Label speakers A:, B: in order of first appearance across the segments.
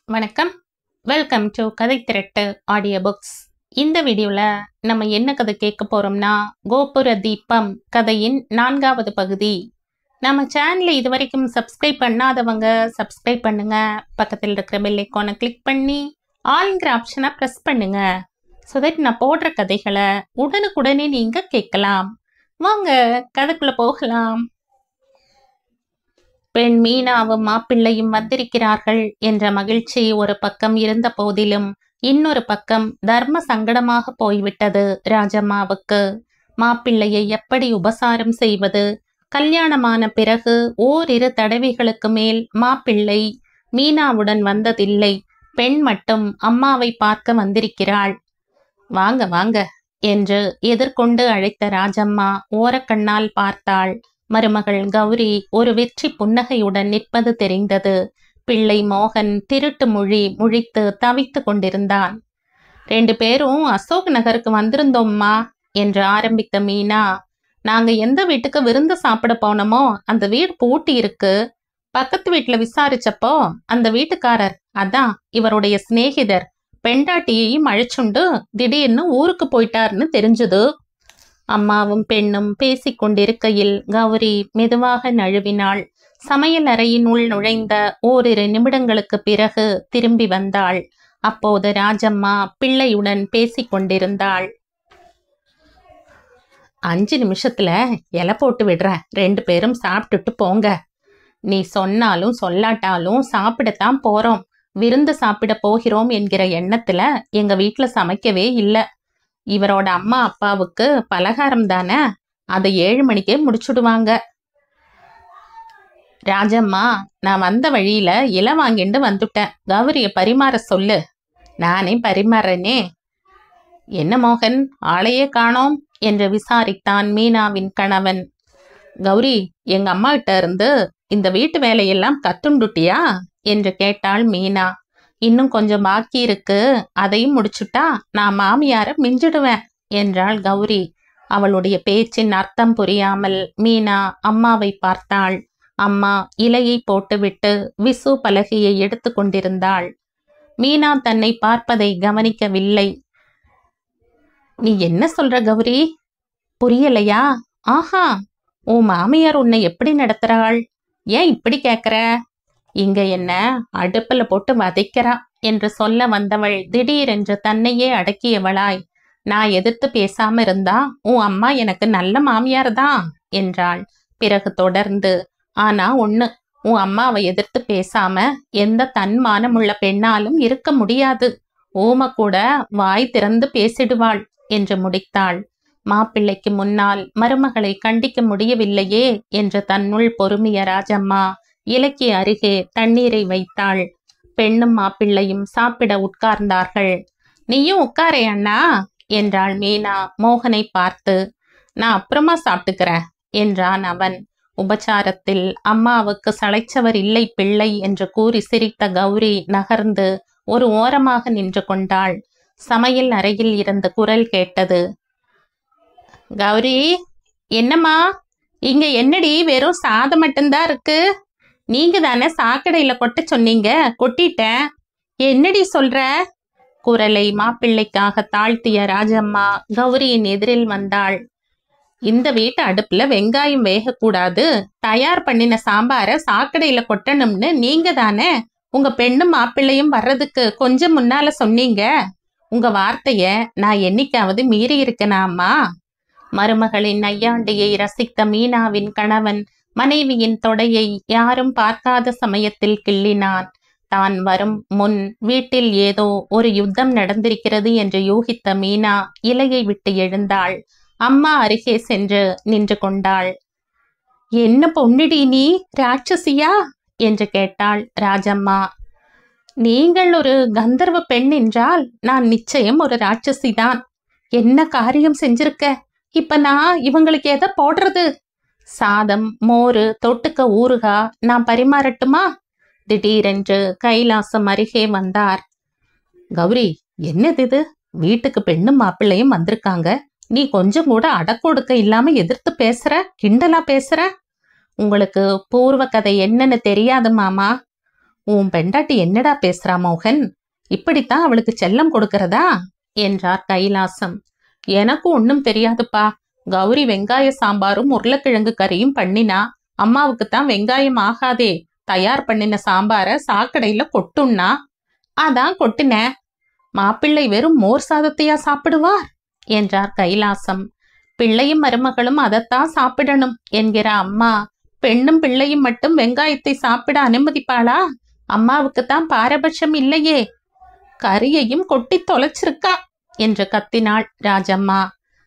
A: வணக்கம். Welcome to கதை திரட்டு audio books. இந்த வீடியோவில் நம்ம என்ன கதை கேட்க போகிறோம்னா, கோபுர தீபம் கதையின் 4வது பகுதி. நம்ம சேனலை இதுவரைக்கும் சப்ஸ்கிரைப் பண்ணாதவங்க சப்ஸ்கிரைப் பண்ணுங்க. பக்கத்தில் இருக்கிற பெல் ஐக்கானை கிளிக் பண்ணி ஆல்ங்கிற ஆப்ஷனை ப்ரெஸ் பண்ணுங்க. ஸோ தட் நான் போடுற கதைகளை உடனுக்குடனே நீங்கள் கேட்கலாம். வாங்க கதைக்குள்ளே போகலாம். பெண் மீனாவும் மாப்பிள்ளையும் வந்திருக்கிறார்கள் என்ற மகிழ்ச்சி ஒரு பக்கம் இருந்த போதிலும் இன்னொரு பக்கம் தர்ம சங்கடமாக போய்விட்டது ராஜம்மாவுக்கு. மாப்பிள்ளையை எப்படி உபசாரம் செய்வது? கல்யாணமான பிறகு ஓரிரு தடவைகளுக்கு மேல் மாப்பிள்ளை மீனாவுடன் வந்ததில்லை. பெண் மட்டும் அம்மாவை பார்க்க வந்திருக்கிறாள். வாங்க வாங்க என்று எதிர்கொண்டு அழைத்த ராஜம்மா ஓரக்கண்ணால் பார்த்தாள். மருமகள் கௌரி ஒரு வெற்றி புன்னகையுடன் நிற்பது தெரிந்தது. பிள்ளை மோகன் திருட்டு மொழி முழித்து தவித்து கொண்டிருந்தான். 2 பேரும் அசோக் நகருக்கு வந்திருந்தோம்மா என்று ஆரம்பித்த மீனா, நாங்க எந்த வீட்டுக்கு விருந்து சாப்பிட போனோமோ அந்த வீடு பூட்டி இருக்கு. பக்கத்து வீட்டுல விசாரிச்சப்போ அந்த வீட்டுக்காரர், அதான் இவருடைய சிநேகிதர், பெண்டாட்டியையும் அழைச்சுண்டு திடீர்னு ஊருக்கு போயிட்டார்னு தெரிஞ்சது. அம்மாவும் பெண்ணும் பேசிக்கொண்டிருக்கையில் கௌரி மெதுவாக நழுவினாள். சமையல் அறையின் உள் நுழைந்த ஓரிரு நிமிடங்களுக்கு பிறகு திரும்பி வந்தாள். அப்போது ராஜம்மா பிள்ளையுடன் பேசிக்கொண்டிருந்தாள். 5 நிமிஷத்துல இலை போட்டு விடுறேன், 2 பேரும் சாப்பிட்டுட்டு போங்க. நீ சொன்னாலும் சொல்லாட்டாலும் சாப்பிடத்தான் போறோம். விருந்து சாப்பிட போகிறோம் என்கிற எண்ணத்துல எங்க வீட்டுல சமைக்கவே இல்லை. இவரோட அம்மா அப்பாவுக்கு பலகாரம் தானே, அதை 7 மணிக்கே முடிச்சுடுவாங்க. ராஜம்மா, நான் வந்த வழியில இலை வாங்கிட்டு வந்துட்டேன். கௌரிய பரிமாற சொல்லு. நானே பரிமாறனே. என்ன மோகன், ஆளையே காணோம் என்று விசாரித்தான் மீனாவின் கணவன். கௌரி, எங்க அம்மா கிட்ட இருந்து இந்த வீட்டு வேலையெல்லாம் கத்துண்டுட்டியா என்று கேட்டாள் மீனா. இன்னும் கொஞ்சம் பாக்கி இருக்கு, அதையும் முடிச்சுட்டா நான் மாமியார மிஞ்சிடுவேன் என்றாள் கௌரி. அவளுடைய பேச்சின் அர்த்தம் புரியாமல் மீனா அம்மாவை பார்த்தாள். அம்மா இலையை போட்டுவிட்டு விசு பலகையை எடுத்து கொண்டிருந்தாள். மீனா தன்னை பார்ப்பதை கவனிக்கவில்லை. நீ என்ன சொல்ற கௌரி? புரியலையா? ஆஹா, உன் மாமியார் உன்னை எப்படி நடத்துறாள்? ஏன் இப்படி கேக்குற? இங்க என்ன அடுப்புல போட்டு வதைக்கிறா என்று சொல்ல வந்தவள் திடீரென்று தன்னையே அடக்கியவளாய், நான் எதிர்த்து பேசாம இருந்தா உன் அம்மா எனக்கு நல்ல மாமியார் தான் என்றாள். பிறகு தொடர்ந்து, ஆனா ஒண்ணு, உன் அம்மாவை எதிர்த்து பேசாம எந்த தன்மானமுள்ள பெண்ணாலும் இருக்க முடியாது. ஊம கூட வாய் திறந்து பேசிடுவாள் என்று முடித்தாள். மாப்பிள்ளைக்கு முன்னால் மருமகளை கண்டிக்க முடியவில்லையே என்று தன்னுள் பொறுமிய ராஜம்மா இலைக்கு அருகே தண்ணீரை வைத்தாள். பெண்ணும் மாப்பிள்ளையும் சாப்பிட உட்கார்ந்தார்கள். நீயும் உட்காரே அண்ணா என்றாள் மீனா மோகனை பார்த்து. நான் அப்புறமா சாப்பிட்டுக்கிறேன் என்றான் அவன். உபச்சாரத்தில் அம்மாவுக்கு சளைச்சவர் இல்லை பிள்ளை என்று கூறி சிரித்த கௌரி நகர்ந்து ஒரு ஓரமாக நின்று கொண்டாள். சமையல் அறையில் இருந்து குரல் கேட்டது. கௌரி, என்னம்மா இங்க என்னடி வெறும் சாதம் மட்டும்தான் இருக்கு? நீங்க தானே சாக்கடையில கொட்ட சொன்னீங்க, கொட்டிட்டேன். என்னடி சொல்ற? குரலை மாப்பிள்ளைக்காக தாழ்த்திய ராஜம்மா கௌரியின் எதிரில் வந்தாள். இந்த வீட்டு அடுப்புல வெங்காயம் வேகக்கூடாது, தயார் பண்ணின சாம்பார சாக்கடையில கொட்டணும்னு நீங்க தானே உங்க பெண்ணும் மாப்பிள்ளையும் வர்றதுக்கு கொஞ்சம் முன்னால சொன்னீங்க. உங்க வார்த்தைய நான் என்னைக்காவது மீறி இருக்கனாமா? மருமகளின் நையாண்டியை ரசித்த மீனாவின் கணவன் மனைவியின் தொடையை யாரும் பார்க்காத சமயத்தில் கிள்ளினான். தான் வரும் முன் வீட்டில் ஏதோ ஒரு யுத்தம் நடந்திருக்கிறது என்று யூகித்த மீனா இலையை விட்டு எழுந்தாள். அம்மா அருகே சென்று நின்று கொண்டாள். என்ன பொண்ணுடி நீ, ராட்சசியா என்று கேட்டாள் ராஜம்மா. நீங்கள் ஒரு கந்தர்வ பெண் என்றால் நான் நிச்சயம் ஒரு ராட்சசிதான். என்ன காரியம் செஞ்சிருக்க? இப்ப நான் இவங்களுக்கு எதை போடுறது? சாதம், மோரு, தொட்டுக்க ஊறுகா நான் பரிமாறட்டுமா? திடீரென்று கைலாசம் அருகே வந்தார். கௌரி, என்னது இது? வீட்டுக்கு பெண்ணும் மாப்பிள்ளையும் வந்திருக்காங்க, நீ கொஞ்சம் கூட அடக்கொடுக்க இல்லாம எதிர்த்து பேசுற, கிண்டலா பேசுற. உங்களுக்கு பூர்வ கதை என்னன்னு தெரியாது மாமா. உன் பெண்டாட்டி என்னடா பேசுறா மோகன்? இப்படித்தான் அவளுக்கு செல்லம் கொடுக்கறதா என்றார் கைலாசம். எனக்கும் ஒன்னும் தெரியாதுப்பா. கௌரி வெங்காய சாம்பாரும் உருளைக்கிழங்கு கறியும் பண்ணினா. அம்மாவுக்குத்தான் வெங்காயம் ஆகாதே, தயார் பண்ணின சாம்பார சாக்கடையில கொட்டுன்னா. அதான் கொட்டுனேன். மாப்பிள்ளை வெறும் மோர் சாதத்தையா சாப்பிடுவார் என்றார் கைலாசம். பிள்ளையும் மருமகளும் அதைத்தான் சாப்பிடணும் என்கிற அம்மா பெண்ணும் பிள்ளையும் மட்டும் வெங்காயத்தை சாப்பிட அனுமதிப்பாளா? அம்மாவுக்குத்தான் பாரபட்சம் இல்லையே. கறியையும் கொட்டி தொலைச்சிருக்கா என்று கத்தினாள் ராஜம்மா.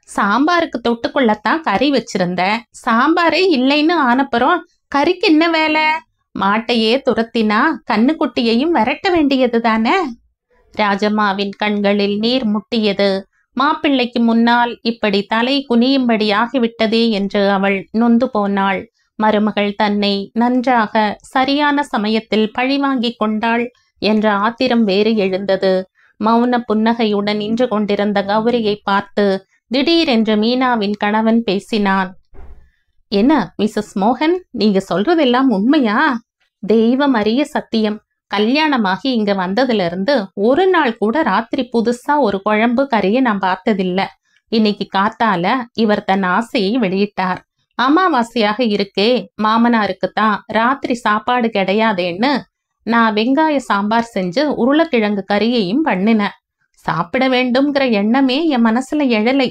A: சாம்பாருக்கு தொட்டுக்கொள்ளத்தான் கறி வச்சிருந்த, சாம்பாரே இல்லைன்னு ஆனப்புறம் கறிக்கு என்ன வேலை? மாட்டையே துரத்தினா கண்ணுக்குட்டியையும் விரட்ட வேண்டியது தானே? ராஜம்மாவின் கண்களில் நீர் முட்டியது. மாப்பிள்ளைக்கு முன்னால் இப்படி தலை குனியும்படி ஆகிவிட்டதே என்று அவள் நொந்து போனாள். மருமகள் தன்னை நன்றாக சரியான சமயத்தில் பழிவாங்கி கொண்டாள் என்ற ஆத்திரம் வேறு எழுந்தது. மௌன புன்னகையுடன் நின்று கொண்டிருந்த கௌரியை பார்த்து திடீரென்று மீனாவின் கணவன் பேசினான். என்ன மிஸ்ஸஸ் மோகன், நீங்க சொல்றதெல்லாம் உண்மையா? தெய்வம் அறிய சத்தியம், கல்யாணமாகி இங்க வந்ததுல இருந்து ஒரு நாள் கூட ராத்திரி புதுசா ஒரு குழம்பு கறியை நான் பார்த்ததில்ல. இன்னைக்கு காத்தால இவர் தன் ஆசையை வெளியிட்டார். அமாவாசையாக இருக்கே, மாமனாருக்குத்தான் ராத்திரி சாப்பாடு கிடையாதேன்னு நான் வெங்காய சாம்பார் செஞ்சு உருளைக்கிழங்கு கறியையும் பண்ணினேன். சாப்பிட வேண்டும்ங்கிற எண்ணமே என் மனசுல எழலை.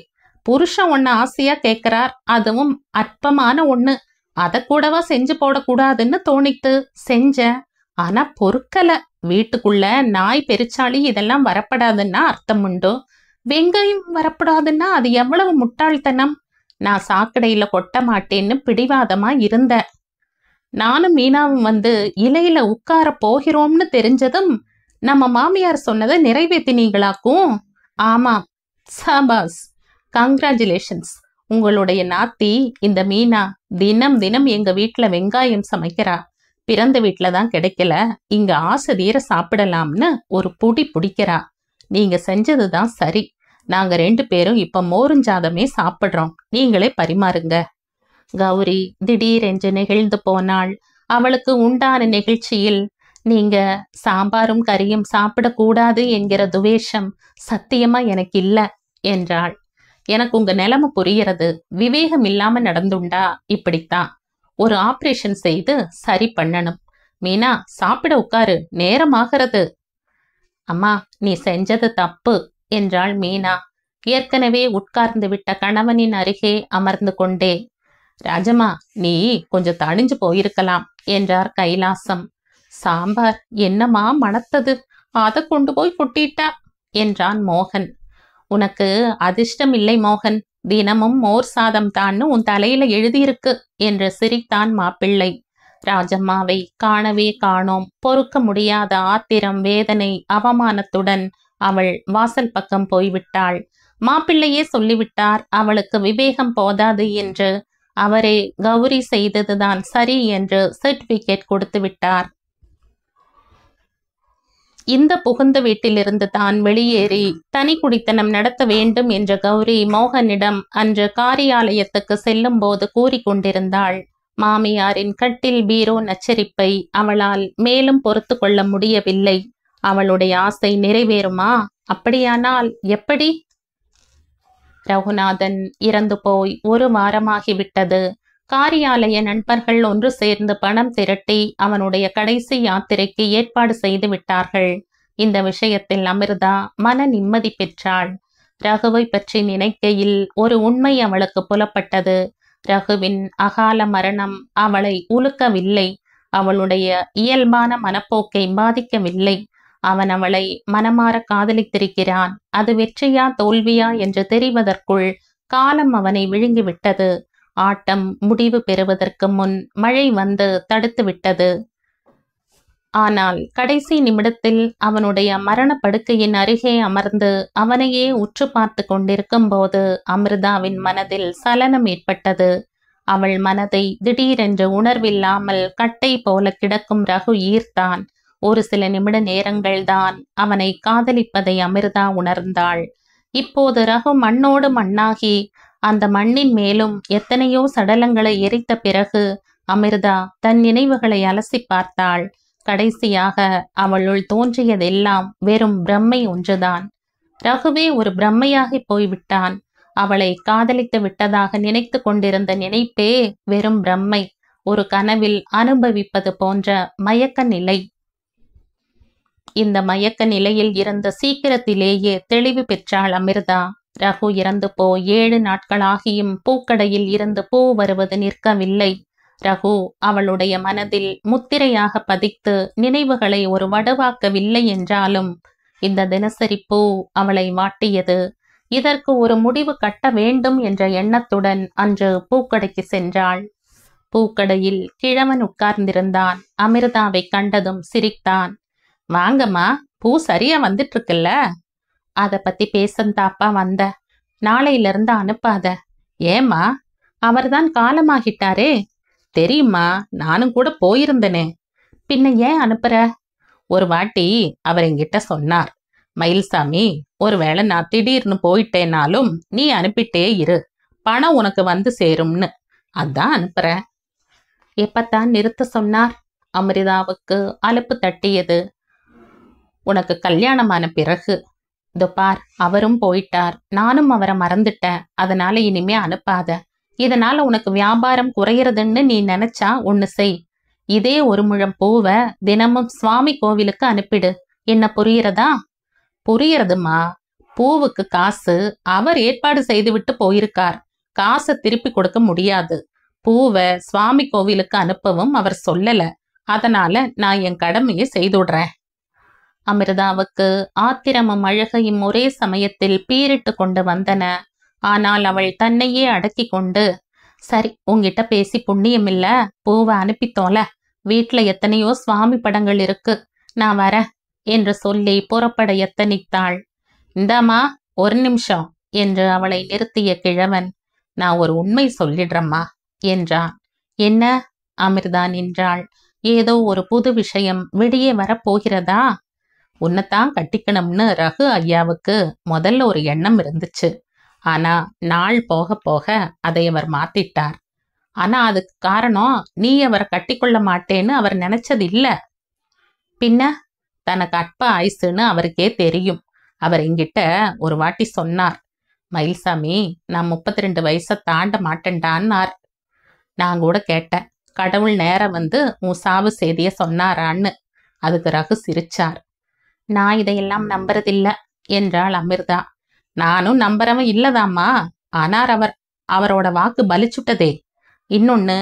A: புருஷன் ஒன்னு ஆசையா கேட்கிறார், அதுவும் அற்பமான ஒண்ணு. அதை கூடவா செஞ்சு போடக்கூடாதுன்னு தோணித்து செஞ்சேன். ஆனா பொறுக்கல. வீட்டுக்குள்ள நாய் பெருச்சாளி இதெல்லாம் வரப்படாதுன்னா அர்த்தம் உண்டு. வெங்காயம் வரப்படாதுன்னா அது எவ்வளவு முட்டாள்தனம். நான் சாக்கடையில கொட்ட மாட்டேன்னு பிடிவாதமா இருந்த. நானும் மீனாவும் வந்து இலையில உட்கார போகிறோம்னு தெரிஞ்சதும் நம்ம மாமியார் சொன்னதை நிறைவேற்றினீங்களாக்கும். ஆமா, சாபாஸ், கங்க்ராச்சுலேஷன்ஸ். உங்களுடைய நாத்தி இந்த மீனா தினம் தினம் எங்க வீட்டுல வெங்காயம் சமைக்கிறா. பிறந்த வீட்டுல தான் கிடைக்கல, இங்க ஆசை தீர சாப்பிடலாம்னு ஒரு புடி பிடிக்கிறா. நீங்க செஞ்சதுதான் சரி. நாங்க 2 பேரும் இப்ப மோருஞ்சாதமே சாப்பிடுறோம், நீங்களே பரிமாறுங்க. கௌரி திடீரென்று நெகிழ்ந்து போனாள். அவளுக்கு உண்டான நெகிழ்ச்சியில், நீங்க சாம்பாரும் கறியும் சாப்பிடக்கூடாது என்கிற துவேஷம் சத்தியமா எனக்கு இல்ல என்றாள். எனக்கு உங்க நிலைமை புரியறது. விவேகம் இல்லாம நடந்துண்டா இப்படித்தான். ஒரு ஆபரேஷன் செய்து சரி பண்ணணும். மீனா, சாப்பிட உட்காரு, நேரமாகிறது. அம்மா, நீ செஞ்சது தப்பு என்றாள் மீனா. ஏற்கனவே உட்கார்ந்து விட்ட கணவனின் அருகே அமர்ந்து கொண்டே. ராஜம்மா, நீ கொஞ்சம் தணிஞ்சு போயிருக்கலாம் என்றார் கைலாசம். சாம்பார் என்னமா மணத்தது, அதை கொண்டு போய் கொட்டிட்டா என்றான் மோகன். உனக்கு அதிர்ஷ்டம் இல்லை மோகன், தினமும் மோர் சாதம் தான்னு உன் தலையில எழுதியிருக்கு என்று சிரித்தான் மாப்பிள்ளை. ராஜம்மாவை காணவே காணோம். பொறுக்க முடியாத ஆத்திரம், வேதனை, அவமானத்துடன் அவள் வாசல் பக்கம் போய்விட்டாள். மாப்பிள்ளையே சொல்லிவிட்டார் அவளுக்கு விவேகம் போதாது என்று. அவரே கௌரி செய்ததுதான் சரி என்று சர்டிபிகேட் கொடுத்து விட்டார். இந்த புகுந்த வீட்டிலிருந்து தான் வெளியேறி தனி குடித்தனம் நடத்த வேண்டும் என்ற கௌரி மோகனிடம் அன்று காரியாலயத்துக்கு செல்லும் போது கூறிக்கொண்டிருந்தாள். மாமியாரின் கட்டில் பீரோ நச்சரிப்பை அவளால் மேலும் பொறுத்து கொள்ள முடியவில்லை. அவளுடைய ஆசை நிறைவேறுமா? அப்படியானால் எப்படி? ரகுநாதன் இறந்து போய் 1 வாரமாகிவிட்டது. காரியாலய நண்பர்கள் ஒன்று சேர்ந்து பணம் திரட்டி அவனுடைய கடைசி யாத்திரைக்கு ஏற்பாடு செய்து விட்டார்கள். இந்த விஷயத்தில் அமிர்தா மன நிம்மதி பெற்றாள். ரகுவை பற்றி நினைக்கையில் ஒரு உண்மை அவளுக்கு புலப்பட்டது. ரகுவின் அகால மரணம் அவளை உலுக்கவில்லை. அவளுடைய இயல்பான மனப்போக்கை பாதிக்கவில்லை. அவன் அவளை மனமாற காதலித்திருக்கிறான். அது வெற்றியா தோல்வியா என்று தெரிவதற்குள் காலம் அவனை விழுங்கிவிட்டது. ஆட்டம் முடிவு பெறுவதற்கு முன் மழை வந்து தடுத்து விட்டது. ஆனால் கடைசி நிமிடத்தில் அவனுடைய மரண படுக்கையின் அருகே அமர்ந்து அவனையே உற்று பார்த்து கொண்டிருக்கும் போது அமிர்தாவின் மனதில் சலனம் ஏற்பட்டது. அவள் மனதை திடீரென்று உணர்வில்லாமல் கட்டை போல கிடக்கும் ரகு ஈர்த்தான். ஒரு சில நிமிட நேரங்கள்தான் அவனை காதலிப்பதை அமிர்தா உணர்ந்தாள். இப்போது ரகு மண்ணோடு மண்ணாகி அந்த மண்ணின் மேலும் எத்தனையோ சடலங்களை எரித்த பிறகு அமிர்தா தன் நினைவுகளை அலசி பார்த்தாள். கடைசியாக அவளுள் தோன்றியதெல்லாம் வெறும் பிரம்மை ஒன்றுதான். ரகுவே ஒரு பிரம்மையாகி போய்விட்டான். அவளை காதலித்து விட்டதாக நினைத்து கொண்டிருந்த நினைப்பே வெறும் பிரம்மை, ஒரு கனவில் அனுபவிப்பது போன்ற மயக்க நிலை. இந்த மயக்க நிலையில் இருந்த சீக்கிரத்திலேயே தெளிவு பெற்றாள் அமிர்தா. ரகு இறந்து போய் 7 நாட்களாகியும் பூக்கடையில் இருந்து பூ வருவது நிற்கவில்லை. ரகு அவளுடைய மனதில் முத்திரையாக பதித்து நினைவுகளை ஒரு வடுவாக்கவில்லை என்றாலும் இந்த தினசரி பூ அவளை வாட்டியது. இதற்கு ஒரு முடிவு கட்ட வேண்டும் என்ற எண்ணத்துடன் அன்று பூக்கடைக்கு சென்றாள். பூக்கடையில் கிழவன் உட்கார்ந்திருந்தான். அமிர்தாவை கண்டதும் சிரித்தான். வாங்கம்மா, பூ சரியா வந்துட்டு இருக்குல்ல? அதை பத்தி பேசந்தாப்பா வந்த. நாளையிலிருந்து அனுப்பாத. ஏம்மா? அவர்தான் காலமாகிட்டாரே. தெரியுமா, நானும் கூட போயிருந்தனே. பின்ன ஏன் அனுப்புற? ஒரு வாட்டி அவர் என்கிட்ட சொன்னார், மயில்சாமி, ஒருவேளை நான் திடீர்னு போயிட்டேனாலும் நீ அனுப்பிட்டே இரு, பணம் உனக்கு வந்து சேரும்னு. அதான் அனுப்புற. எப்பத்தான் நிறுத்த சொன்னார்? அமிர்தாவுக்கு அலுப்பு தட்டியது. உனக்கு கல்யாணமான பிறகு. இதோ பார், அவரும் போயிட்டார், நானும் அவரை மறந்துட்டேன். அதனால இனிமே அனுப்பாத. இதனால உனக்கு வியாபாரம் குறையறதுன்னு நீ நினைச்சா ஒண்ணு செய். இதே 1 முழம் பூவை தினமும் சுவாமி கோவிலுக்கு அனுப்பிடு. என்ன புரியுறதா? புரியறதுமா. பூவுக்கு காசு அவர் ஏற்பாடு செய்துவிட்டு போயிருக்கார். காசை திருப்பி கொடுக்க முடியாது. பூவை சுவாமி கோவிலுக்கு அனுப்பவும் அவர் சொல்லல. அதனால நான் என் கடமையை செய்துடுறேன். அமிர்தாவுக்கு ஆத்திரமும் அழுகையும் ஒரே சமயத்தில் பீரிட்டு கொண்டு வந்தன. ஆனால் அவள் தன்னையே அடக்கி கொண்டு, சரி, உன்கிட்ட பேசி புண்ணியமில்ல, பூவை அனுப்பித்தோல. வீட்டுல எத்தனையோ சுவாமி படங்கள் இருக்கு, நான் வரேன் என்று சொல்லி புறப்பட எத்தனித்தாள். இந்தாமா, 1 நிமிஷம் என்று அவளை நிறுத்திய கிழவன், நான் ஒரு உண்மை சொல்லிடுறம்மா என்றான். என்ன? அமிர்தா நின்றாள். ஏதோ ஒரு புது விஷயம் வெளியே வரப்போகிறதா? உன்னைத்தான் கட்டிக்கணும்னு ரகு ஐயாவுக்கு முதல்ல ஒரு எண்ணம் இருந்துச்சு. ஆனா நாள் போக போக அதை அவர் மாத்திட்டார். ஆனா அதுக்கு காரணம் நீ அவரை கட்டிக்கொள்ள மாட்டேன்னு அவர் நினைச்சது இல்ல. பின்ன தனக்கு அற்ப ஆயுசுன்னு அவருக்கே தெரியும். அவர் என்கிட்ட ஒரு வாட்டி சொன்னார், மயில்சாமி, நான் 32 வயசை தாண்ட மாட்டேன்டான்னார். நான் கூட கேட்டேன், கடவுள் நேரம் வந்து உன் சாவு செய்திய சொன்னாரான்னு. அதுக்கு ரகு சிரிச்சார். நான் இதையெல்லாம் நம்புறதில்ல என்றாள் அமிர்தா. நானும் நம்புறவன் இல்லதாம்மா. ஆனார் அவரோட வாக்கு பலிச்சுட்டதே. இன்னொன்னு,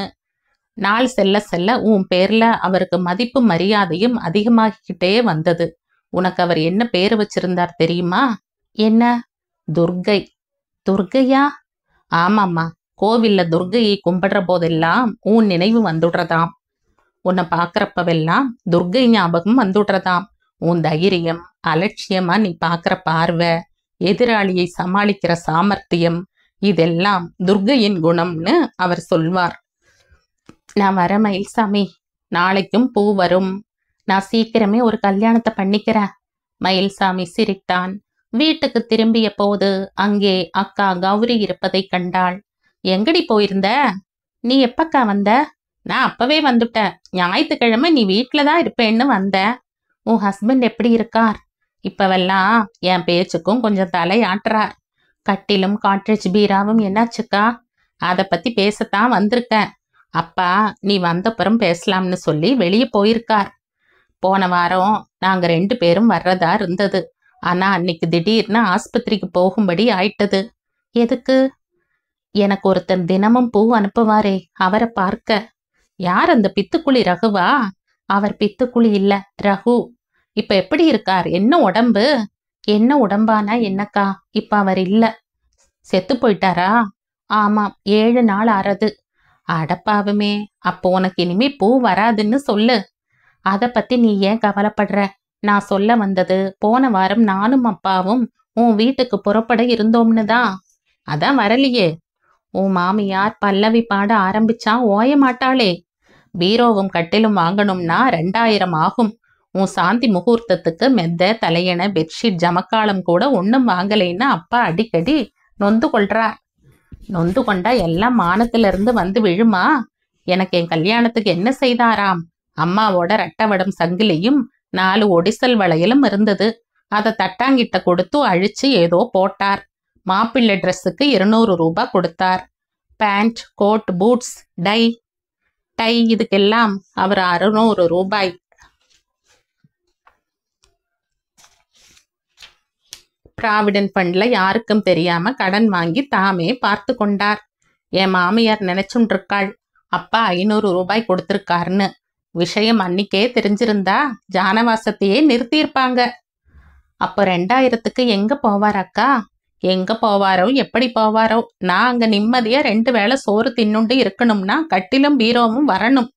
A: நாள் செல்ல செல்ல உன் பேர்ல அவருக்கு மதிப்பு மரியாதையும் அதிகமாகிக்கிட்டே வந்தது. உனக்கு அவர் என்ன பேரு வச்சிருந்தார் தெரியுமா? என்ன? துர்கை. துர்கையா? ஆமாம்மா, கோவில்ல துர்கையை கும்பிடுற போதெல்லாம் உன் நினைவு வந்துடுறதாம். உன்னை பாக்குறப்பவெல்லாம் துர்கை ஞாபகம் வந்துடுறதாம். உன் தைரியம், அலட்சியமா நீ பாக்குற பார்வை, எதிராளியை சமாளிக்கிற சாமர்த்தியம், இதெல்லாம் துர்கையின் குணம்னு அவர் சொல்வார். நான் வர மயில்சாமி, நாளைக்கும் பூ வரும். நான் சீக்கிரமே ஒரு கல்யாணத்தை பண்ணிக்கிறேன். மயில்சாமி சிரித்தான். வீட்டுக்கு திரும்பிய போது அங்கே அக்கா கௌரி இருப்பதை கண்டாள். எங்கடி போயிருந்த? நீ எப்பக்கா வந்த? நான் அப்பவே வந்துட்டேன். ஞாயிற்றுக்கிழமை நீ வீட்டுலதான் இருப்பேன்னு வந்த. உன் ஹஸ்பண்ட் எப்படி இருக்கார்? இப்பவெல்லாம் என் பேச்சுக்கும் கொஞ்சம் தலையாட்டுறார். கட்டிலும் காட்ரேஜ் பீராவும் என்னாச்சுக்கா? அதை பத்தி பேசத்தான் வந்திருக்கேன். அப்பா நீ வந்தப்புறம் பேசலாம்னு சொல்லி வெளியே போயிருக்கார். போன வாரம் நாங்க 2 பேரும் வர்றதா இருந்தது. ஆனா அன்னைக்கு திடீர்னு ஆஸ்பத்திரிக்கு போகும்படி ஆயிட்டது. எதுக்கு? எனக்கு ஒருத்தர் தினமும் பூ அனுப்புவாரே, அவரை பார்க்க. யார் அந்த பித்துக்குழி? ரகுவா? அவர் பித்துக்குழி இல்ல, ரகு. இப்ப எப்படி இருக்கார்? என்ன உடம்பு? என்ன உடம்பானா என்னக்கா? இப்ப அவர் இல்ல. செத்து போயிட்டாரா? ஆமாம், 7 நாள் ஆறது. அடப்பாவுமே, அப்போ உனக்கு இனிமே பூ வராதுன்னு சொல்லு. அதை பத்தி நீ ஏன் கவலைப்படுற? நான் சொல்ல வந்தது, போன வாரம் நானும் அப்பாவும் உன் வீட்டுக்கு புறப்பட இருந்தோம்னு தான். அதான் வரலையே. உன் மாமியார் பல்லவி பாட ஆரம்பிச்சா ஓய மாட்டாளே. பீரோவும் கட்டிலும் வாங்கணும்னா 2000 ஆகும். உன் சாந்தி முகூர்த்தத்துக்கு மெத்த, தலையணை, பெட்ஷீட், ஜமக்காலம் கூட ஒன்றும் வாங்கலைன்னா அப்பா அடிக்கடி நொந்து கொள்றார். நொந்து கொண்டா எல்லாம் மானத்துல இருந்து வந்து விழுமா? எனக்கு என் கல்யாணத்துக்கு என்ன செய்தாராம்? அம்மாவோட ரெட்டவடம் சங்கிலியும் 4 ஒடிசல் வளையலும் இருந்தது. அதை தட்டாங்கிட்ட கொடுத்து அழிச்சு ஏதோ போட்டார். மாப்பிள்ளை ட்ரெஸ்ஸுக்கு 200 ரூபாய் கொடுத்தார். பேண்ட், கோட், பூட்ஸ், டை இதுக்கெல்லாம் அவர் 600 ரூபாய். ப்ராவிடன்ட் ஃபண்ட்ல யாருக்கும் தெரியாம கடன் வாங்கி தாமே பார்த்து கொண்டார். என் மாமியார் நினைச்சுட்டு இருக்காள், அப்பா 500 ரூபாய் கொடுத்திருக்காருன்னு. விஷயம் அன்னிக்கே தெரிஞ்சிருந்தா ஜானவாசத்தையே நிறுத்தியிருப்பாங்க. அப்போ 2000க்கு எங்க போவார் அக்கா? எங்க போவாரோ, எப்படி போவாரோ? நான் அங்க நிம்மதியா 2 வேளை சோறு தின்னுண்டு இருக்கணும்னா கட்டிலும் பீரோவும் வரணும்.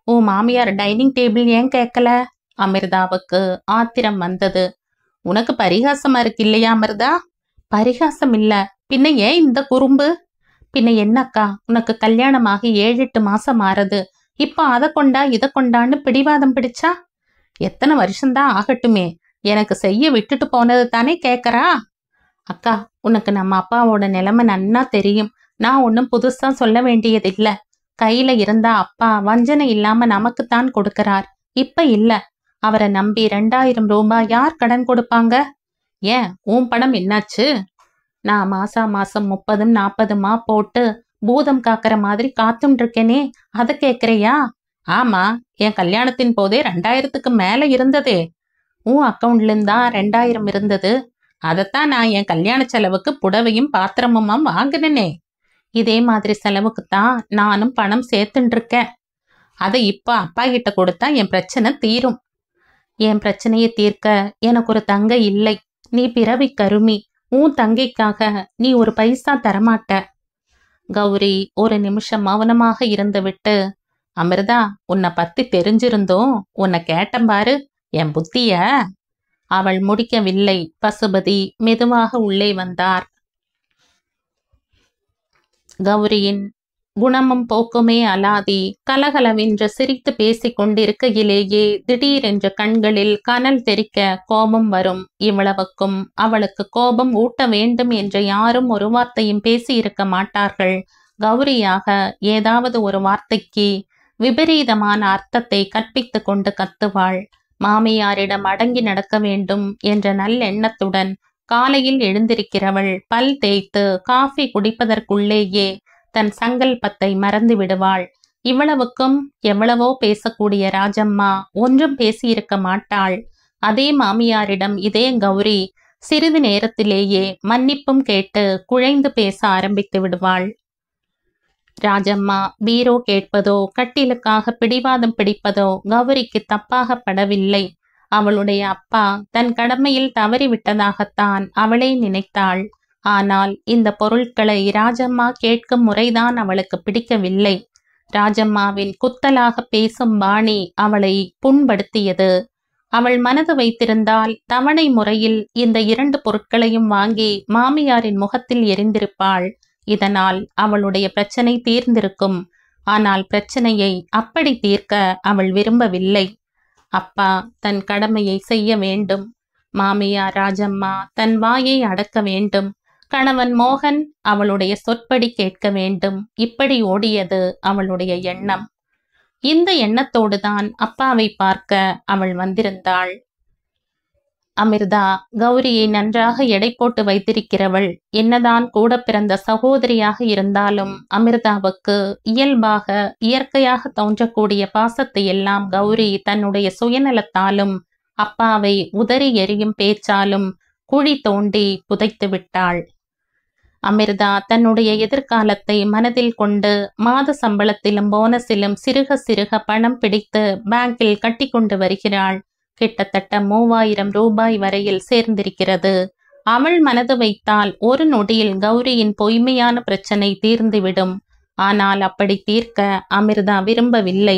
A: உன் மாமியார் டைனிங் டேபிள் ஏன் கேட்கல? அமிர்தாவுக்கு ஆத்திரம் வந்தது. உனக்கு பரிகாசமா இருக்கு இல்லையா அமிர்தா? பரிகாசம் இல்ல, பின்ன ஏன் இந்த குறும்பு? பின்ன என்னக்கா, உனக்கு கல்யாணமாகி 7-8 மாசம் ஆறது. இப்போ அதை கொண்டா இதை கொண்டான்னு பிடிவாதம் பிடிச்சா? எத்தனை வருஷம்தான் ஆகட்டுமே, எனக்கு செய்ய விட்டுட்டு போனது தானே கேட்கறா? அக்கா, உனக்கு நம்ம அப்பாவோட நிலைமை நன்னா தெரியும். நான் ஒன்றும் புதுசா சொல்ல வேண்டியதில்ல. கையில இருந்தா அப்பா வஞ்சனை இல்லாம நமக்குத்தான் கொடுக்கறார். இப்ப இல்ல, அவரை நம்பி 2000 ரூபாய் யார் கடன் கொடுப்பாங்க? ஏன், உன் பணம் என்னாச்சு? நான் மாசம் 30-40 போட்டு பூதம் காக்கிற மாதிரி காத்தும் இருக்கேனே, அதை கேக்குறியா? ஆமா, என் கல்யாணத்தின் போதே 2000க்கு மேல இருந்ததே. உன் அக்கௌண்ட்ல இருந்தா 2000 இருந்தது. அதைத்தான் நான் என் கல்யாண செலவுக்கு புடவையும் பாத்திரமுமா வாங்கினேனே. இதே மாதிரி செலவுக்குத்தான் நானும் பணம் சேர்த்துட்டு இருக்கேன். அதை இப்ப அப்பா கிட்ட கொடுத்தா என் பிரச்சனை தீரும். என் பிரச்சனையை தீர்க்க எனக்கு ஒரு தங்கை இல்லை. நீ பிறவி கருமி. உன் தங்கைக்காக நீ ஒரு பைசா தரமாட்ட. கௌரி ஒரு நிமிஷம் மௌனமாக இருந்து விட்டு, அமிர்தா, உன்னை பத்தி தெரிஞ்சிருந்தோம் உன்னை கேட்டம் பாரு என் புத்திய. அவள் முடிக்கவில்லை. பசுபதி மெதுவாக உள்ளே வந்தார். கௌரியின் குணமும் போக்குமே அலாதி. கலகலவென்று சிரித்து பேசிக் கொண்டிருக்கையிலேயே திடீரென்று கண்களில் கனல் தெறிக்க கோபம் வரும். இவ்வளவுக்கும் அவளுக்கு கோபம் ஊட்ட வேண்டும் என்று யாரும் ஒரு வார்த்தையும் பேசியிருக்க மாட்டார்கள். கௌரியாக ஏதாவது ஒரு வார்த்தைக்கு விபரீதமான அர்த்தத்தை கற்பித்து கொண்டு கத்துவாள். மாமியாரிடம் அடங்கி நடக்க வேண்டும் என்ற நல்லெண்ணத்துடன் காலையில் எழுந்திருக்கிறவள் பல் தேய்த்து காஃபி குடிப்பதற்குள்ளேயே தன் சங்கல்பத்தை மறந்து விடுவாள். இவ்வளவுக்கும் எவ்வளவோ பேசக்கூடிய ராஜம்மா ஒன்றும் பேசியிருக்க மாட்டாள். அதே மாமியாரிடம் இதே கௌரி சிறிது நேரத்திலேயே மன்னிப்பும் கேட்டு குழைந்து பேச ஆரம்பித்து விடுவாள். ராஜம்மா பீரோ கேட்பதோ கட்டிலுக்காக பிடிவாதம் பிடிப்பதோ கௌரிக்கு தப்பாக படவில்லை. அவளுடைய அப்பா தன் கடமையில் தவறிவிட்டதாகத்தான் அவளே நினைத்தாள். ஆனால் இந்த பொருட்களை ராஜம்மா கேட்கும் முறைதான் அவளுக்கு பிடிக்கவில்லை. ராஜம்மாவின் குத்தலாக பேசும் பாணி அவளை புண்படுத்தியது. அவள் மனது வைத்திருந்தால் தவணை முறையில் இந்த 2 பொருட்களையும் வாங்கி மாமியாரின் முகத்தில் எரிந்திருப்பாள். இதனால் அவளுடைய பிரச்சனை தீர்ந்திருக்கும். ஆனால் பிரச்சனையை அப்படி தீர்க்க அவள் விரும்பவில்லை. அப்பா தன் கடமையை செய்ய வேண்டும். மாமியார் ராஜம்மா தன் வாயை அடக்க வேண்டும். கணவன் மோகன் அவளுடைய சொற்படி கேட்க வேண்டும். இப்படி ஓடியது அவளுடைய எண்ணம். இந்த எண்ணத்தோடுதான் அப்பாவை பார்க்க அவள் வந்திருந்தாள். அமிர்தா கௌரியை நன்றாக எடை போட்டு வைத்திருக்கிறவள். என்னதான் கூட பிறந்த சகோதரியாக இருந்தாலும் அமிர்தாவுக்கு இயல்பாக இயற்கையாக தோன்றக்கூடிய பாசத்தை எல்லாம் கௌரி தன்னுடைய சுயநலத்தாலும் அப்பாவை உதறி எறியும் பேச்சாலும் குழி தோண்டி புதைத்து விட்டாள். அமிர்தா தன்னுடைய எதிர்காலத்தை மனதில் கொண்டு மாத சம்பளத்திலும் போனஸிலும் சிறுக சிறுக பணம் பிடித்து பேங்கில் கட்டி கொண்டு வருகிறாள். கிட்டத்தட்ட 3000 ரூபாய் வரையில் சேர்ந்திருக்கிறது. அவள் மனது வைத்தால் ஒரு நொடியில் கௌரியின் பொய்மையான பிரச்சனை தீர்ந்துவிடும். ஆனால் அப்படி தீர்க்க அமிர்தா விரும்பவில்லை.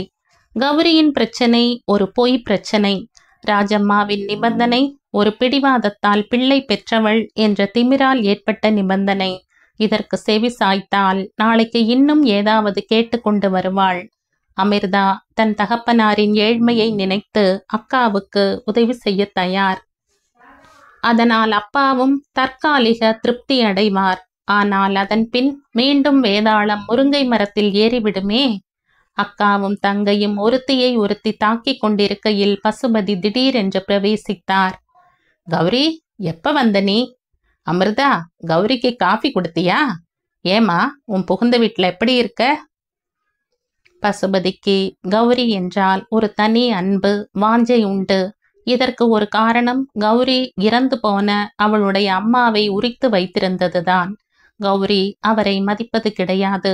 A: கௌரியின் பிரச்சனை ஒரு பொய் பிரச்சனை. ராஜம்மாவின் நிபந்தனை ஒரு பிடிவாதத்தால் பிள்ளை பெற்றவள் என்ற திமிரால் ஏற்பட்ட நிபந்தனை. இதற்கு செவி சாய்த்தால் நாளைக்கு இன்னும் ஏதாவது கேட்டுக்கொண்டு வருவாள். அமிர்தா தன் தகப்பனாரின் ஏழ்மையை நினைத்து அக்காவுக்கு உதவி செய்ய தயார். அதனால் அப்பாவும் தற்காலிக திருப்தி அடைவார். ஆனால் அதன் பின் மீண்டும் வேதாளம் முருங்கை மரத்தில் ஏறிவிடுமே. அக்காவும் தங்கையும் ஒருத்தியை ஒருத்தி தாக்கிக் கொண்டிருக்கையில் பசுபதி திடீரென்று பிரவேசித்தார். கௌரி, எப்ப வந்த நீ? அமிர்தா, கௌரிக்கு காஃபி கொடுத்தியா? ஏமா, உன் புகுந்த வீட்டுல எப்படி இருக்க? பசுபதிக்கு கௌரி என்றால் ஒரு தனி அன்பு வாஞ்சை உண்டு. இதற்கு ஒரு காரணம் கௌரி இறந்து போன அவளுடைய அம்மாவை உரித்து வைத்திருந்ததுதான். கௌரி அவரை மதிப்பது கிடையாது.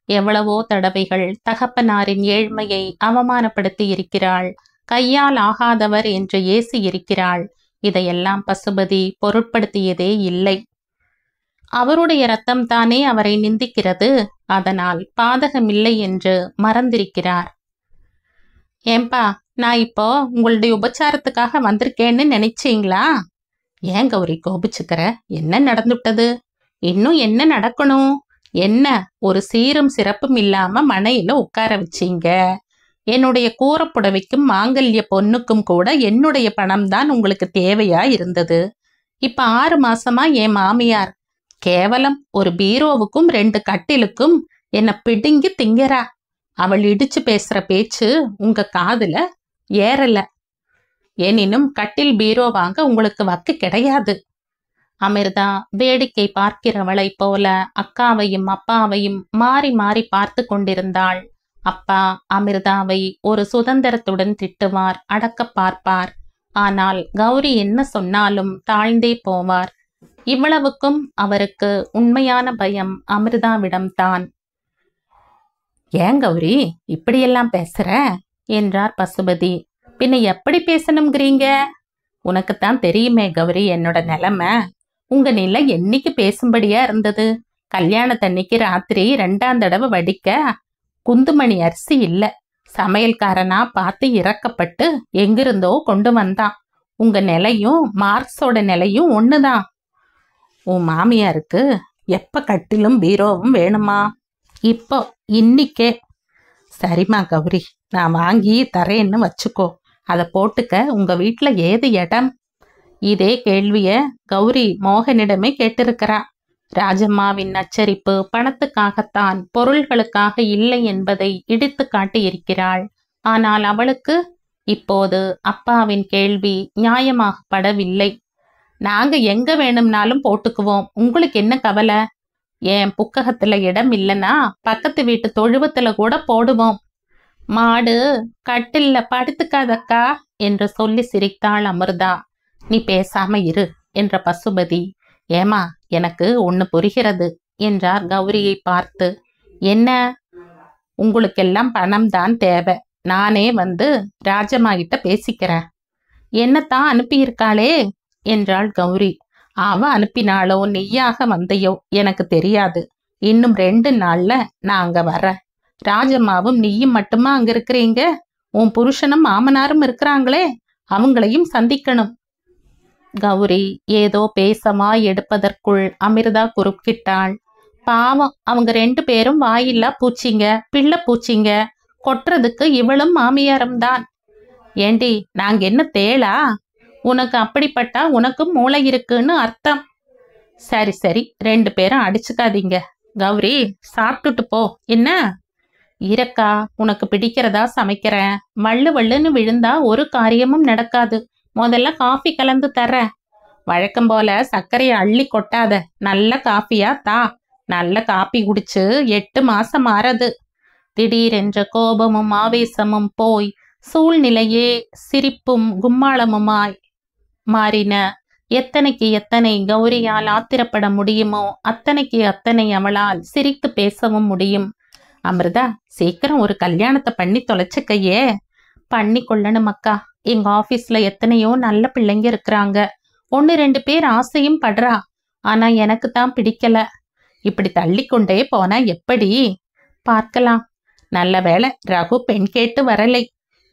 A: எவ்வளவோ தடவைகள் தகப்பனாரின் ஏழ்மையை அவமானப்படுத்தி இருக்கிறாள். கையால் ஆகாதவர் என்று ஏசி இருக்கிறாள். இதையெல்லாம் பசுபதி பொருட்படுத்தியதே இல்லை. அவருடைய ரத்தம் தானே அவரை நிந்திக்கிறது. அதனால் பாதகமில்லை என்று மறந்திருக்கிறார். ஏம்பா, நான் இப்போ உங்களுடைய உபச்சாரத்துக்காக வந்திருக்கேன்னு நினைச்சீங்களா? ஏன் கௌரி கோபிச்சுக்கிற? என்ன நடந்துட்டது? இன்னும் என்ன நடக்கணும்? என்ன ஒரு சீரும் சிறப்பும் இல்லாம மனையில உட்கார வச்சீங்க. என்னுடைய கூரப்புடவைக்கும் மாங்கல்ய பொண்ணுக்கும் கூட என்னுடைய பணம் தான் உங்களுக்கு தேவையா இருந்தது. இப்ப 6 மாசமா என் மாமியார் கேவலம் ஒரு பீரோவுக்கும் 2 கட்டிலுக்கும் என்ன பிடுங்கி திங்கிறா. அவள் இடிச்சு பேசுற பேச்சு உங்க காதுல ஏறல. எனினும் கட்டில் பீரோ வாங்க உங்களுக்கு வக்கு கிடையாது. அமிர்தா வேடிக்கை பார்க்கிறவளை போல அக்காவையும் அப்பாவையும் மாறி மாறி பார்த்து கொண்டிருந்தாள். அப்பா அமிர்தாவை ஒரு சுதந்திரத்துடன் திட்டுவார், அடக்க பார்ப்பார். ஆனால் கௌரி என்ன சொன்னாலும் தாழ்ந்தே போவார். இவ்வளவுக்கும் அவருக்கு உண்மையான பயம் அமிர்தாவிடம்தான். ஏன் கௌரி இப்படியெல்லாம் பேசுற என்றார் பசுபதி. பின்ன எப்படி பேசணுங்கிறீங்க? உனக்குத்தான் தெரியுமே கௌரி என்னோட நிலைமை. உங்க நிலை என்னைக்கு பேசும்படியா இருந்தது? கல்யாணத்தன்னைக்கு ராத்திரி 2ஆம் தடவை வடிக்க குந்துமணி அரிசி இல்ல. சமையல்காரனா பார்த்து இறக்கப்பட்டு எங்கிருந்தோ கொண்டு வந்தான். உங்க நிலையும் மார்க்ஸோட நிலையும் ஒண்ணுதான். உன் மாமியாருக்கு எப்ப கட்டிலும் பீரோவும் வேணுமா? இப்போ இன்னிக்கே. சரிம்மா கௌரி, நான் வாங்கி தரேன்னு வச்சுக்கோ. அதை போட்டுக்க உங்க வீட்டுல ஏது இடம்? இதே கேள்விய கௌரி மோகனிடமே கேட்டிருக்கிறா. ராஜம்மாவின் நச்சரிப்பு பணத்துக்காகத்தான், பொருள்களுக்காக இல்லை என்பதை இடித்து காட்டியிருக்கிறாள். ஆனால் அவளுக்கு இப்போது அப்பாவின் கேள்வி நியாயமாகப்படவில்லை. நாங்க எங்க வேணும்னாலும் போட்டுக்குவோம், உங்களுக்கு என்ன கவலை? என் புக்ககத்துல இடம் இல்லைன்னா பக்கத்து வீட்டு தொழுவத்துல கூட போடுவோம். மாடு கட்டில்ல படுத்துக்காதக்கா என்று சொல்லி சிரித்தாள் அமிர்தா. நீ பேசாம இரு என்ற பசுபதி. ஏமா, எனக்கு ஒண்ணு புரிகிறது என்றார் கௌரியை பார்த்து. என்ன? உங்களுக்கெல்லாம் பணம் தான் தேவை. நானே வந்து ராஜம்மா கிட்ட பேசிக்கிறேன். என்னத்தான் அனுப்பியிருக்காளே என்றாள் கௌரி. அவ அனுப்பினாளோ நெய்யாக வந்தையோ எனக்கு தெரியாது. இன்னும் 2 நாள்ல நான் அங்க வரேன். ராஜம்மாவும் நீயும் மட்டுமா அங்க இருக்கிறீங்க? உன் புருஷனும் மாமனாரும் இருக்கிறாங்களே, அவங்களையும் சந்திக்கணும். கௌரி ஏதோ பேசமா எடுப்பதற்குள் அமிர்தா குறுக்கிட்டாள். பாவம், அவங்க 2 பேரும் வாயில்லா பூச்சிங்க, பிள்ளை பூச்சிங்க. கொட்டுறதுக்கு இவளும் மாமியாரும் தான். ஏண்டி, நாங்க என்ன தேளா? உனக்கு அப்படிப்பட்டா உனக்கும் மூளை இருக்குன்னு அர்த்தம். சரி சரி, 2 பேரும் அடிச்சுக்காதீங்க. கௌரி, சாப்பிட்டுட்டு போ. என்ன? இருக்கா, உனக்கு பிடிக்கிறதா சமைக்கிறேன். வள்ளு வள்ளுன்னு விழுந்தா ஒரு காரியமும் நடக்காது. முதல்ல காஃபி கலந்து தர. வழக்கம் போல சர்க்கரையை அள்ளி கொட்டாத. நல்ல காஃபியா தா. நல்ல காப்பி குடிச்சு 8 மாசம் ஆறது. திடீரென்ற கோபமும் ஆவேசமும் போய் சூழ்நிலையே சிரிப்பும் கும்மாளமுமாய் மாறின. எத்தனைக்கு எத்தனை கௌரியால் ஆத்திரப்பட முடியுமோ அத்தனைக்கு அத்தனை அவளால் சிரித்து பேசவும் முடியும். அமிர்தா, சீக்கிரம் ஒரு கல்யாணத்தை பண்ணி தொலைச்சுக்கையே. பண்ணி கொள்ளணும் அக்கா. எங்க ஆபீஸ்ல எத்தனையோ நல்ல பிள்ளைங்க இருக்கிறாங்க. 1-2 பேர் ஆசையும் படுறா. ஆனா எனக்கு தான் பிடிக்கல. இப்படி தள்ளிக்கொண்டே போனா எப்படி? பார்க்கலாம். நல்ல வேளை ரகு பெண் கேட்டு வரலை.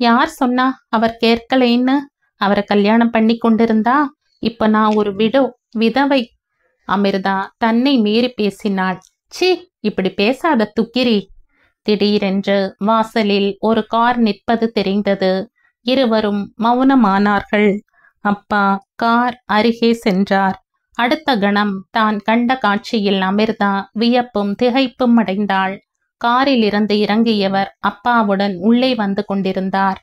A: யார் சொன்னா அவர் கேட்கலைன்னு? அவரை கல்யாணம் பண்ணி கொண்டிருந்தா இப்ப நான் ஒரு விதவை. அமிர்தா தன்னை மீறி பேசினாள். சி, இப்படி பேசாத துக்கிரி. திடீரென்று வாசலில் ஒரு கார் நிற்பது தெரிந்தது. இருவரும் மௌனமானார்கள். அப்பா கார் அருகே சென்றார். அடுத்த கணம் தான் கண்ட காட்சியில் அமிர்தா வியப்பும் திகைப்பும் அடைந்தாள். காரில் இருந்து இறங்கியவர் அப்பாவுடன் உள்ளே வந்து கொண்டிருந்தார்.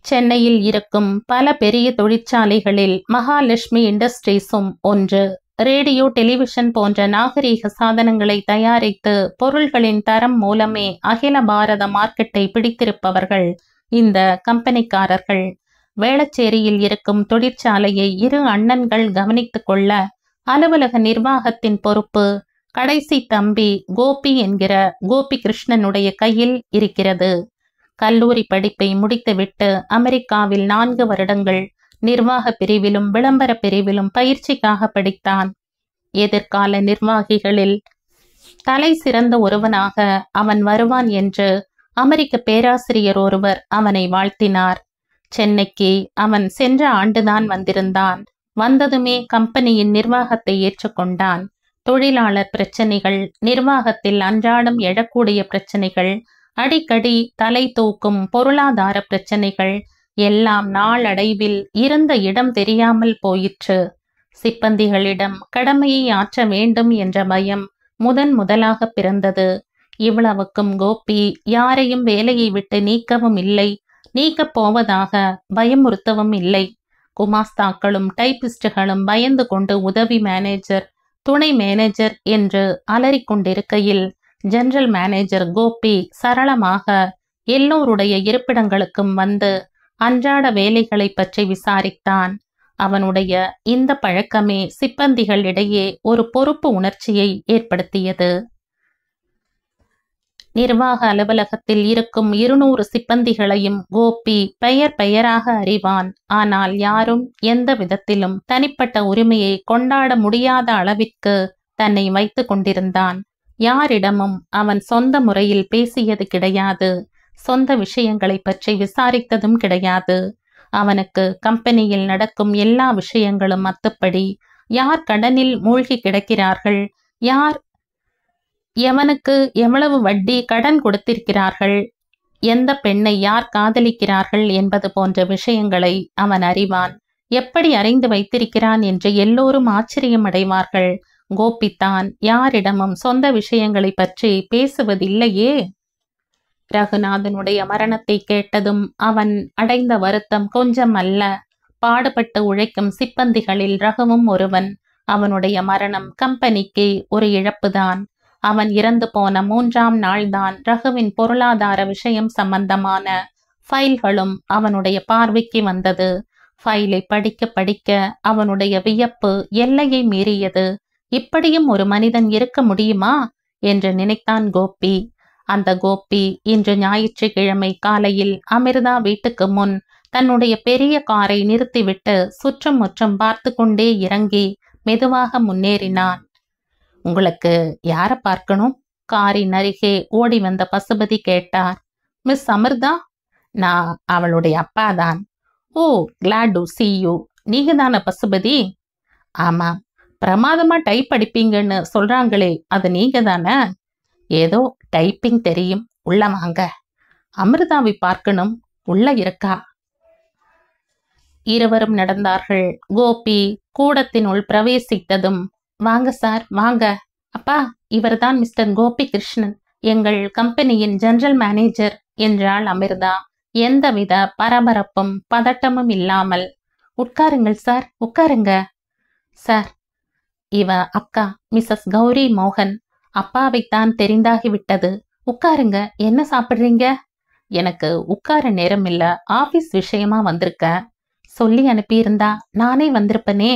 A: சென்னையில் இருக்கும் பல பெரிய தொழிற்சாலைகளில் மகாலட்சுமி இண்டஸ்ட்ரீஸும் ஒன்று. ரேடியோ, டெலிவிஷன் போன்ற நாகரீக சாதனங்களை தயாரித்து பொருள்களின் தரம் மூலமே அகில பாரத மார்க்கெட்டை பிடித்திருப்பவர்கள் இந்த கம்பெனிக்காரர்கள். வேளச்சேரியில் இருக்கும் தொழிற்சாலையை இரு அண்ணன்கள் கவனித்துக் கொள்ள அலுவலக நிர்வாகத்தின் பொறுப்பு கடைசி தம்பி கோபி என்கிற கோபி கிருஷ்ணனுடைய கையில் இருக்கிறது. கல்லூரி படிப்பை முடித்துவிட்டு அமெரிக்காவில் 4 வருடங்கள் நிர்வாக பிரிவிலும் விளம்பர பிரிவிலும் பயிற்சிக்காக படித்தான். எதிர்கால நிர்வாகிகளில் தலை சிறந்த ஒருவனாக அவன் வருவான் என்று அமெரிக்க பேராசிரியர் ஒருவர் அவனை வாழ்த்தினார். சென்னைக்கு அவன் சென்ற ஆண்டுதான் வந்திருந்தான். வந்ததுமே கம்பெனியின் நிர்வாகத்தை ஏற்றுக்கொண்டான். தொழிலாளர் பிரச்சனைகள், நிர்வாகத்தில் அன்றாடம் எழக்கூடிய பிரச்சனைகள், அடிக்கடி தலை தூக்கும் பொருளாதார பிரச்சனைகள் எல்லாம் நாளடைவில் இருந்த இடம் தெரியாமல் போயிற்று. சிப்பந்திகளிடம் கடமையை ஆற்ற வேண்டும் என்ற பயம் முதலாக பிறந்தது. இவ்வளவுக்கும் கோபி யாரையும் வேலையை விட்டு நீக்கவும் இல்லை, நீக்கப் போவதாக பயமுறுத்தவும் இல்லை. குமாஸ்தாக்களும் டைபிஸ்டுகளும் பயந்து கொண்டு உதவி மேனேஜர், துணை மேனேஜர் என்று அலறிக்கொண்டிருக்கையில் ஜெனரல் மேனேஜர் கோபி சரளமாக எல்லோருடைய இருப்பிடங்களுக்கும் வந்து அன்றாட வேலைகளை பற்றி விசாரித்தான். அவனுடைய இந்த பழக்கமே சிப்பந்திகளிடையே ஒரு பொறுப்பு உணர்ச்சியை ஏற்படுத்தியது. நிர்வாக அலுவலகத்தில் இருக்கும் 200 சிப்பந்திகளையும் கோபி பெயராக அறிவான். ஆனால் யாரும் எந்த விதத்திலும் தனிப்பட்ட உரிமையை கொண்டாட முடியாத அளவிற்கு தன்னை வைத்து கொண்டிருந்தான். யாரிடமும் அவன் சொந்த முறையில் பேசியது கிடையாது. சொந்த விஷயங்களை பற்றி விசாரித்ததும் கிடையாது. அவனுக்கு கம்பெனியில் நடக்கும் எல்லா விஷயங்களும் அத்துப்படி. யார் கடனில் மூழ்கி கிடக்கிறார்கள், யார் எவனுக்கு எவ்வளவு வட்டி கடன் கொடுத்திருக்கிறார்கள், எந்த பெண்ணை யார் காதலிக்கிறார்கள் என்பது போன்ற விஷயங்களை அவன் அறிவான். எப்படி அறிந்து வைத்திருக்கிறான் என்று எல்லோரும் ஆச்சரியம் அடைவார்கள். கோபித்தான் யாரிடமும் சொந்த விஷயங்களை பற்றி பேசுவதில்லையே. ரகுநாதனுடைய மரணத்தை கேட்டதும் அவன் அடைந்த வருத்தம் கொஞ்சம் அல்ல. பாடுபட்டு உழைக்கும் சிப்பந்திகளில் ரகுவும் ஒருவன். அவனுடைய மரணம் கம்பெனிக்கு ஒரு இழப்புதான். அவன் இறந்து போன 3ஆம் நாள்தான் ரகுவின் பொருளாதார விஷயம் சம்பந்தமான ஃபைல்களும் அவனுடைய பார்வைக்கு வந்தது. ஃபைலை படிக்க படிக்க அவனுடைய வியப்பு எல்லையை மீறியது. இப்படியும் ஒரு மனிதன் இருக்க முடியுமா என்று நினைத்தான் கோபி. அந்த கோபி இன்று ஞாயிற்றுக்கிழமை காலையில் அமிர்தா வீட்டுக்கு முன் தன்னுடைய பெரிய காரை நிறுத்திவிட்டு சுற்றும் முற்றும் பார்த்து கொண்டே இறங்கி மெதுவாக முன்னேறினான். உங்களுக்கு யாரை பார்க்கணும்? காரின் அருகே ஓடி வந்த பசுபதி கேட்டார். மிஸ் அமிர்தா? நான் அவளுடைய அப்பாதான். ஓ, கிளாட் டு see you. நீங்க தானே பசுபதி? ஆமாம். பிரமாதமா டைப் படிப்பீங்கன்னு சொல்றாங்களே, அது நீங்க தானே? ஏதோ டைப்பிங் தெரியும். உள்ள வாங்க. அமிர்தாவை பார்க்கணும். உள்ள இருக்கா? இருவரும் நடந்தார்கள். கோபி கூடத்தினுள் பிரவேசித்ததும், வாங்க சார், வாங்க. அப்பா, இவர்தான் மிஸ்டர் கோபி கிருஷ்ணன், எங்கள் கம்பெனியின் ஜெனரல் மேனேஜர் என்றாள் அமிர்தா எந்தவித பரபரப்பும் பதட்டமும் இல்லாமல். உட்காருங்கள் சார், உட்காருங்க. சார், இவ அக்கா மிஸ்ஸஸ் கௌரி மோகன். அப்பாவைத்தான் தெரிந்தாகிவிட்டது. உட்காருங்க. என்ன சாப்பிட்றீங்க? எனக்கு உட்கார நேரம் இல்ல, ஆபீஸ் விஷயமா வந்திருக்கேன். சொல்லி அனுப்பியிருந்தா நானே வந்திருப்பனே.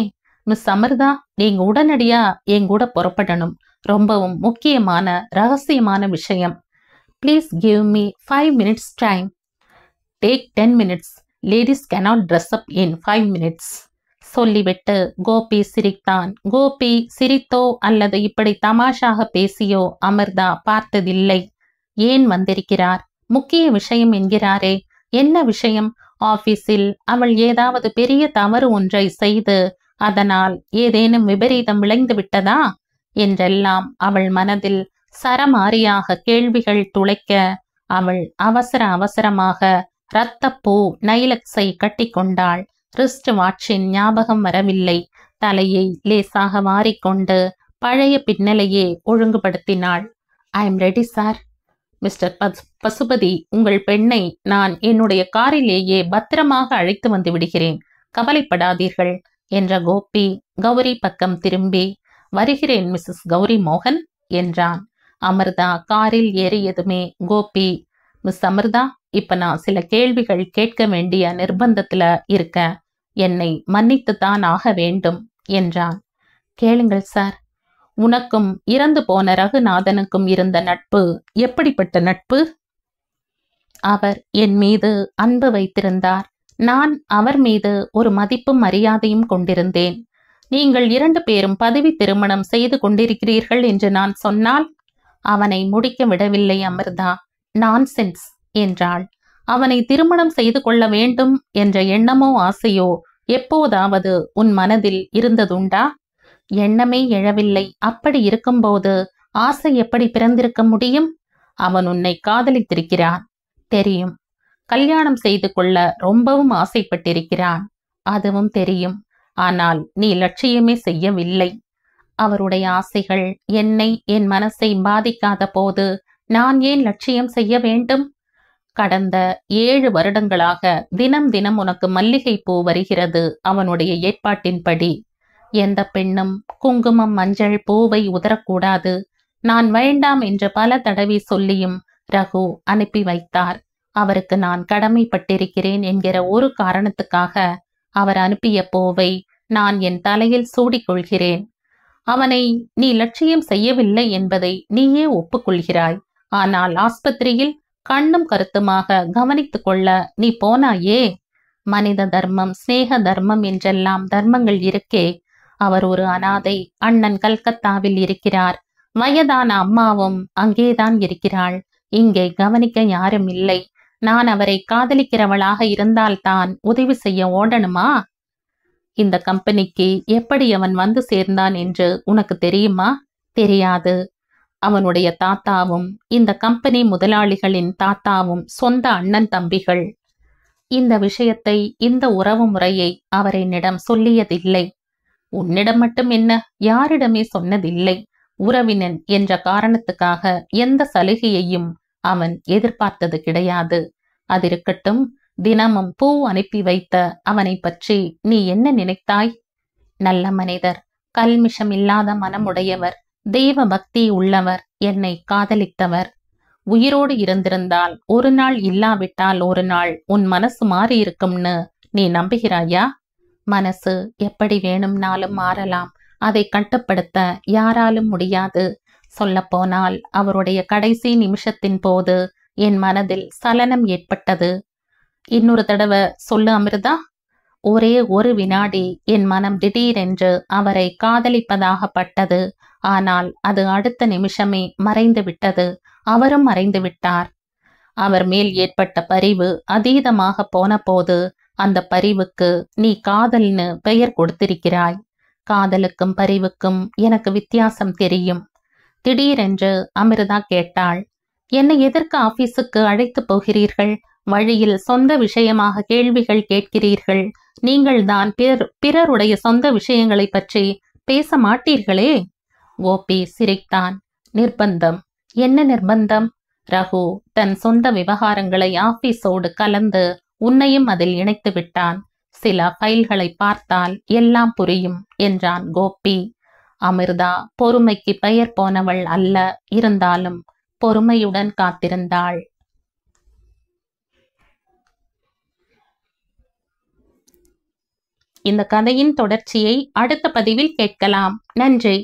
A: மிஸ் அமிர்தா, நீங்க உடனடியா என் கூட புறப்படணும். ரொம்பவும் முக்கியமான ரகசியமான விஷயம். Please give me 5 minutes time. Take 10 minutes. Ladies cannot dress up in 5 minutes. சொல்லிவிட்டு கோபி சிரித்தான். கோபி சிரித்தோ அல்லது இப்படி தமாஷாக பேசியோ அமிர்தா பார்த்ததில்லை. ஏன் வந்திருக்கிறார்? முக்கிய விஷயம் என்கிறாரே. என்ன விஷயம்? ஆபீஸில் அவள் ஏதாவது பெரிய தவறு ஒன்றை செய்து அதனால் ஏதேனும் விபரீதம் விளைந்து விட்டதா என்றெல்லாம் அவள் மனதில் சரமாரியாக கேள்விகள் துளைக்க அவள் அவசரமாக இரத்தப்பூ நைலக்ஸை கட்டிக்கொண்டாள். ரிஸ்ட் வாட்சின் ஞாபகம் வரவில்லை. தலையை லேசாக வாரிக்கொண்டு பழைய பின்னலையே ஒழுங்குபடுத்தினாள். I am ready sir. Mister Pasupathi, உங்கள் பெண்ணை நான் என்னுடைய காரிலேயே பத்திரமாக அழைத்து வந்து விடுகிறேன், கவலைப்படாதீர்கள் என்ற கோபி கௌரி பக்கம் திரும்பி, வருகிறேன் மிஸ்ஸஸ் கௌரி மோகன் என்றான். அமிர்தா காரில் ஏறியதுமே கோபி, மிஸ் அமிர்தா, இப்ப நான் சில கேள்விகள் கேட்க வேண்டிய நிர்பந்தத்துல இருக்க, என்னை மன்னித்துத்தான் ஆக வேண்டும் என்றான். கேளுங்கள் சார். உனக்கும் இறந்து போன ரகுநாதனுக்கும் இருந்த நட்பு எப்படிப்பட்ட நட்பு? அவர் என் மீது அன்பு வைத்திருந்தார். நான் அவர் மீது ஒரு மதிப்பும் மரியாதையும் கொண்டிருந்தேன். நீங்கள் 2 பேரும் பதவி திருமணம் செய்து கொண்டிருக்கிறீர்கள் என்று நான் சொன்னால் அவனை முடிக்க விடவில்லை அமிர்தா. நான்சென்ஸ் என்றாள். அவனை திருமணம் செய்து கொள்ள வேண்டும் என்ற எண்ணமோ ஆசையோ எப்போதாவது உன் மனதில் இருந்ததுண்டா? எண்ணமே எழவில்லை. அப்படி இருக்கும்போது ஆசை எப்படி பிறந்திருக்க முடியும்? அவன் உன்னை காதலித்திருக்கிறான், தெரியும். கல்யாணம் செய்து கொள்ள ரொம்பவும் ஆசைப்பட்டிருக்கிறான், அதுவும் தெரியும். ஆனால் நீ லட்சியமே செய்யவில்லை. அவருடைய ஆசைகள் என்னை, என் மனசை பாதிக்காத போது நான் ஏன் லட்சியம் செய்ய வேண்டும்? கடந்த 7 வருடங்களாக தினம் தினம் உனக்கு மல்லிகை பூ வருகிறது அவனுடைய ஏற்பாட்டின்படி. எந்த பெண்ணும் குங்குமம் மஞ்சள் பூவை உதறக்கூடாது. நான் வேண்டாம் என்று பல தடவை சொல்லியும் ரகு அனுப்பி வைத்தார். அவருக்கு நான் கடமைப்பட்டிருக்கிறேன் என்கிற ஒரு காரணத்துக்காக அவர் அனுப்பிய பூவை நான் என் தலையில் சூடிக்கொள்கிறேன். அவனை நீ லட்சியம் செய்யவில்லை என்பதை நீயே ஒப்புக்கொள்கிறாய். ஆனால் ஆஸ்பத்திரியில் கண்ணும் கருத்துமாக கவனித்து கொள்ள நீ போனாயே. மனித தர்மம், சிநேக தர்மம் என்றெல்லாம் தர்மங்கள் இருக்கே. அவர் ஒரு அனாதை. அண்ணன் கல்கத்தாவில் இருக்கிறார். வயதான அம்மாவும் அங்கேதான் இருக்கிறாள். இங்கே கவனிக்க யாரும் இல்லை. நான் அவரை காதலிக்கிறவளாக இருந்தால்தான் உதவி செய்ய ஓடணுமா? இந்த கம்பெனிக்கு எப்படி அவன் வந்து சேர்ந்தான் என்று உனக்கு தெரியுமா? தெரியாது. அவனுடைய தாத்தாவும் இந்த கம்பெனி முதலாளிகளின் தாத்தாவும் சொந்த அண்ணன் தம்பிகள். இந்த விஷயத்தை, இந்த உறவு முறையை அவர் என்னிடம் சொல்லியதில்லை. உன்னிடம் மட்டும் என்ன, யாரிடமே சொன்னதில்லை. உறவினன் என்ற காரணத்துக்காக எந்த சலுகையையும் அவன் எதிர்பார்த்தது கிடையாது. அதிருக்கட்டும், தினமும் பூ அனுப்பி வைத்த அவனை பற்றி நீ என்ன நினைத்தாய்? நல்ல மனிதர், கல்மிஷம் இல்லாத மனமுடையவர், தெய்வ பக்தி உள்ளவர், என்னை காதலித்தவர். உயிரோடு இருந்திருந்தால் ஒரு நாள், இல்லாவிட்டால் ஒரு நாள் உன் மனசு மாறி இருக்கும்னு நீ நம்புகிறாயா? மனசு எப்படி வேணும்னாலும் மாறலாம். அதை கட்டுப்படுத்த யாராலும் முடியாது. சொல்லப்போனால் அவருடைய கடைசி நிமிஷத்தின் போது என் மனதில் சலனம் ஏற்பட்டது. இன்னொரு தடவை சொல்லு அமிர்தா. ஒரே ஒரு வினாடி என் மனம் திடீரென்று அவரை காதலிப்பதாகப்பட்டது. ஆனால் அது அடுத்த நிமிஷமே மறைந்து விட்டது. அவரும் மறைந்து விட்டார். அவர் மேல் ஏற்பட்ட பரிவு அதீதமாக போன போது அந்த பரிவுக்கு நீ காதல்னு பெயர் கொடுத்திருக்கிறாய். காதலுக்கும் பரிவுக்கும் எனக்கு வித்தியாசம் தெரியும். திடீரென்று அமிர்தா கேட்டாள். என்னை எதற்கு ஆபீஸுக்கு அழைத்து போகிறீர்கள்? வழியில் சொந்த விஷயமாக கேள்விகள் கேட்கிறீர்கள். நீங்கள்தான் பிறருடைய சொந்த விஷயங்களை பற்றி பேச மாட்டீர்களே. கோபி சிரித்தான். நிர்பந்தம்? என்ன நிர்பந்தம்? ரகு தன் சொந்த விவகாரங்களை ஆபீஸோடு கலந்து உன்னையும் அதில் இணைத்து விட்டான். சில ஃபைல்களை பார்த்தால் எல்லாம் புரியும் என்றான் கோபி. அமிர்தா பொறுமைக்கு பெயர் போனவள் அல்ல. இருந்தாலும் பொறுமையுடன் காத்திருந்தாள். இந்த கதையின் தொடர்ச்சியை அடுத்த பதிவில் கேட்கலாம். நன்றி.